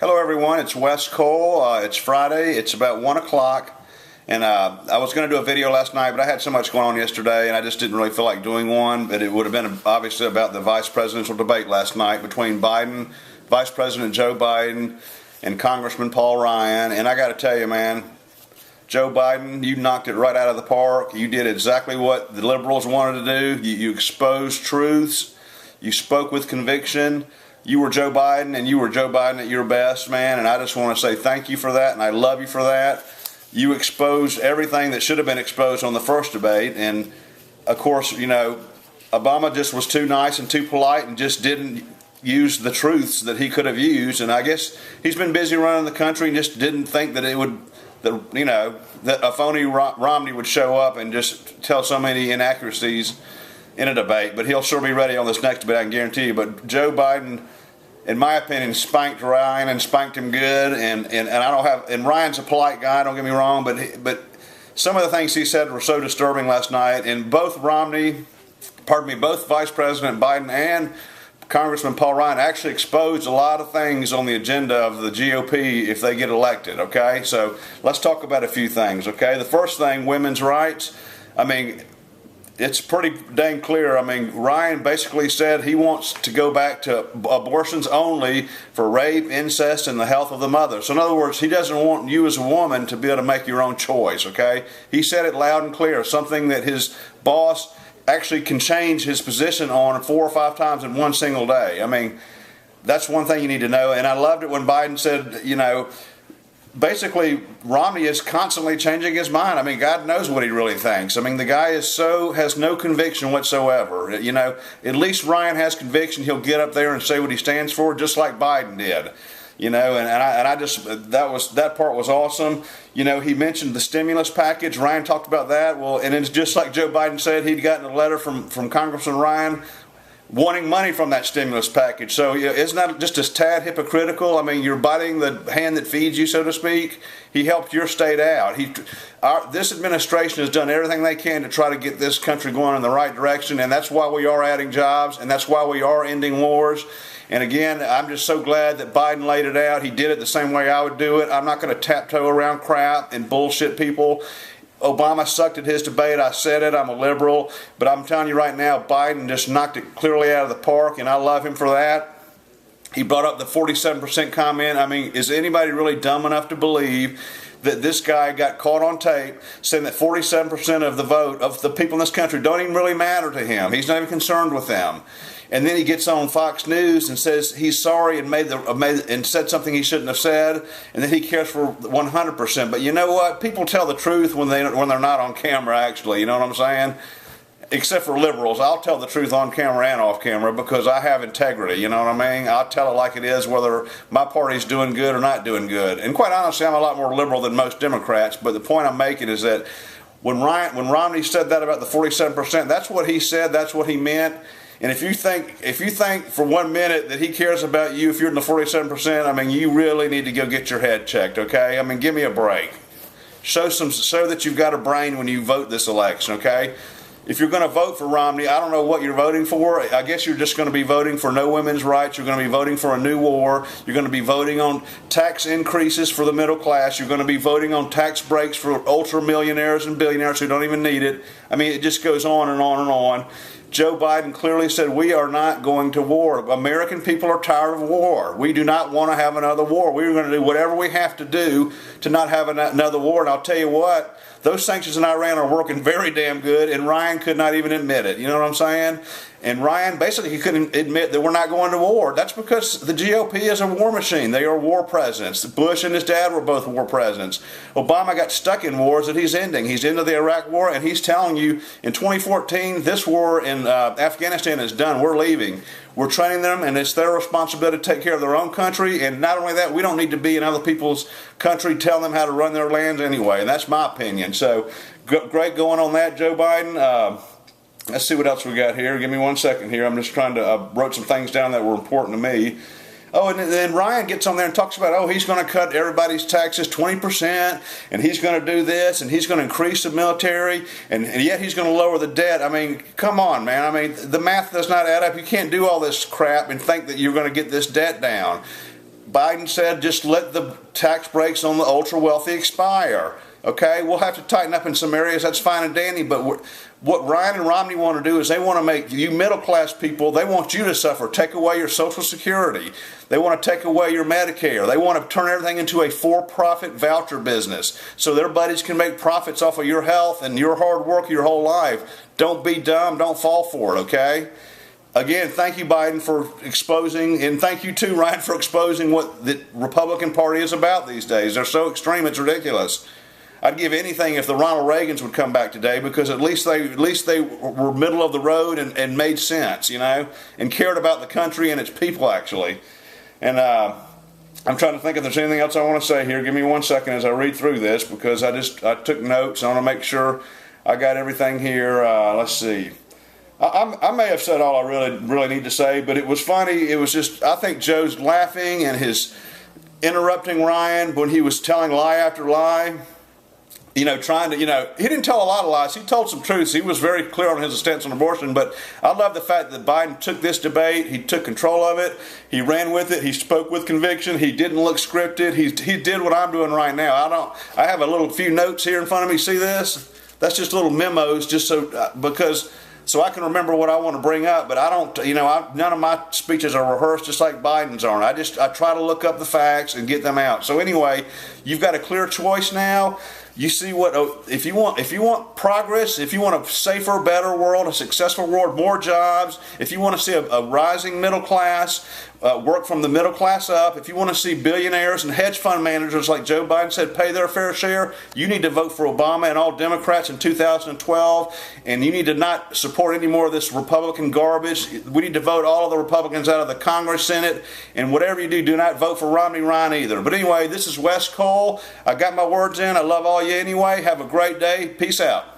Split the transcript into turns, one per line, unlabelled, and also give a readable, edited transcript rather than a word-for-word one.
Hello everyone, it's Wes Cole. It's Friday, it's about 1 o'clock, and I was going to do a video last night, but I had so much going on yesterday and I just didn't really feel like doing one. But it would have been obviously about the vice presidential debate last night between Vice President Joe Biden and Congressman Paul Ryan. And I got to tell you, man, Joe Biden, you knocked it right out of the park. You did exactly what the liberals wanted to do. You exposed truths. You spoke with conviction. You were Joe Biden, and you were Joe Biden at your best, man, and I just want to say thank you for that, and I love you for that. You exposed everything that should have been exposed on the first debate, and of course, you know, Obama just was too nice and too polite and just didn't use the truths that he could have used, and I guess he's been busy running the country and just didn't think that it would, that a phony Romney would show up and just tell so many inaccuracies in a debate. But he'll sure be ready on this next debate, I can guarantee you. But Joe Biden, in my opinion, spanked Ryan and spanked him good. And I don't have, and Ryan's a polite guy, don't get me wrong, but some of the things he said were so disturbing last night. And both both Vice President Biden and Congressman Paul Ryan actually exposed a lot of things on the agenda of the GOP if they get elected, okay? So let's talk about a few things, okay? The first thing, women's rights. I mean, it's pretty dang clear. I mean, Ryan basically said he wants to go back to abortions only for rape, incest, and the health of the mother. So in other words, he doesn't want you as a woman to be able to make your own choice, okay? He said it loud and clear, something that his boss actually can change his position on 4 or 5 times in one single day. I mean, that's one thing you need to know. And I loved it when Biden said, you know, basically, Romney is constantly changing his mind. I mean, God knows what he really thinks. I mean, the guy has no conviction whatsoever. You know, at least Ryan has conviction. He'll get up there and say what he stands for, just like Biden did. You know, and I just, that part was awesome. You know, he mentioned the stimulus package. Ryan talked about that. Well, and it's just like Joe Biden said, he'd gotten a letter from Congressman Ryan wanting money from that stimulus package. So isn't that just a tad hypocritical? I mean, you're biting the hand that feeds you, so to speak. He helped your state out. This administration has done everything they can to try to get this country going in the right direction, and that's why we are adding jobs, and that's why we are ending wars. And again, I'm just so glad that Biden laid it out. He did it the same way I would do it. I'm not going to tiptoe around crap and bullshit people. Obama sucked at his debate. I said it. I'm a liberal. But I'm telling you right now, Biden just knocked it clearly out of the park, and I love him for that. He brought up the 47% comment. I mean, is anybody really dumb enough to believe that this guy got caught on tape saying that 47% of the vote of the people in this country don't even really matter to him? He's not even concerned with them. And then he gets on Fox News and says he's sorry and said something he shouldn't have said, and that he cares for 100%. But you know what? People tell the truth when they're not on camera, actually. You know what I'm saying? Except for liberals. I'll tell the truth on camera and off camera because I have integrity. You know what I mean? I'll tell it like it is, whether my party's doing good or not doing good. And quite honestly, I'm a lot more liberal than most Democrats. But the point I'm making is that when Romney said that about the 47%, that's what he said. That's what he meant. And if you think for 1 minute that he cares about you, if you're in the 47%, I mean, you really need to go get your head checked, okay? I mean, give me a break. Show that you've got a brain when you vote this election, okay? If you're going to vote for Romney, I don't know what you're voting for. I guess you're just going to be voting for no women's rights. You're going to be voting for a new war. You're going to be voting on tax increases for the middle class. You're going to be voting on tax breaks for ultra millionaires and billionaires who don't even need it. I mean, it just goes on and on and on. Joe Biden clearly said we are not going to war. American people are tired of war. We do not want to have another war. We're going to do whatever we have to do to not have another war. And I'll tell you what, those sanctions in Iran are working very damn good, and Ryan could not even admit it. You know what I'm saying? And Ryan basically couldn't admit that we're not going to war. That's because the GOP is a war machine. They are war presidents. Bush and his dad were both war presidents. Obama got stuck in wars that he's ending. He's into the Iraq war, and he's telling you in 2014, this war in Afghanistan is done. We're leaving. We're training them, and it's their responsibility to take care of their own country. And not only that, we don't need to be in other people's country telling them how to run their lands anyway. And that's my opinion. So great going on that, Joe Biden. Let's see what else we got here. Give me 1 second here. I'm just trying to wrote some things down that were important to me. Oh, and then Ryan gets on there and talks about, oh, he's going to cut everybody's taxes 20%, and he's going to do this, and he's going to increase the military, and yet he's going to lower the debt. I mean, come on, man. I mean, the math does not add up. You can't do all this crap and think that you're going to get this debt down. Biden said just let the tax breaks on the ultra wealthy expire. Okay, we'll have to tighten up in some areas, that's fine and dandy, but what Ryan and Romney want to do is they want to make you middle class people, they want you to suffer, take away your Social Security, they want to take away your Medicare, they want to turn everything into a for-profit voucher business so their buddies can make profits off of your health and your hard work your whole life. Don't be dumb, don't fall for it, okay? Again, thank you, Biden, for exposing, and thank you too, Ryan, for exposing what the Republican Party is about these days. They're so extreme, it's ridiculous. I'd give anything if the Ronald Reagans would come back today, because at least they were middle of the road and made sense, you know, and cared about the country and its people, actually. And I'm trying to think if there's anything else I want to say here. Give me 1 second as I read through this, because I took notes. I want to make sure I got everything here. Let's see. I may have said all I really need to say, but it was funny. It was just, I think Joe's laughing and his interrupting Ryan when he was telling lie after lie. You know, trying to, he didn't tell a lot of lies. He told some truths. He was very clear on his stance on abortion. But I love the fact that Biden took this debate. He took control of it. He ran with it. He spoke with conviction. He didn't look scripted. He did what I'm doing right now. I have a few notes here in front of me. See this? That's just little memos, just so I can remember what I want to bring up. But I don't, none of my speeches are rehearsed, just like Biden's aren't. I try to look up the facts and get them out. So anyway, you've got a clear choice now. You see if you want progress, if you want a safer, better world, a successful world, more jobs, if you want to see a rising middle class, work from the middle class up, if you want to see billionaires and hedge fund managers, like Joe Biden said, pay their fair share, you need to vote for Obama and all Democrats in 2012, and you need to not support any more of this Republican garbage. We need to vote all of the Republicans out of the Congress, Senate, and whatever you do not vote for Romney Ryan either. But anyway, this is Wes Cole. I got my words in. I love all you anyway. Have a great day. Peace out.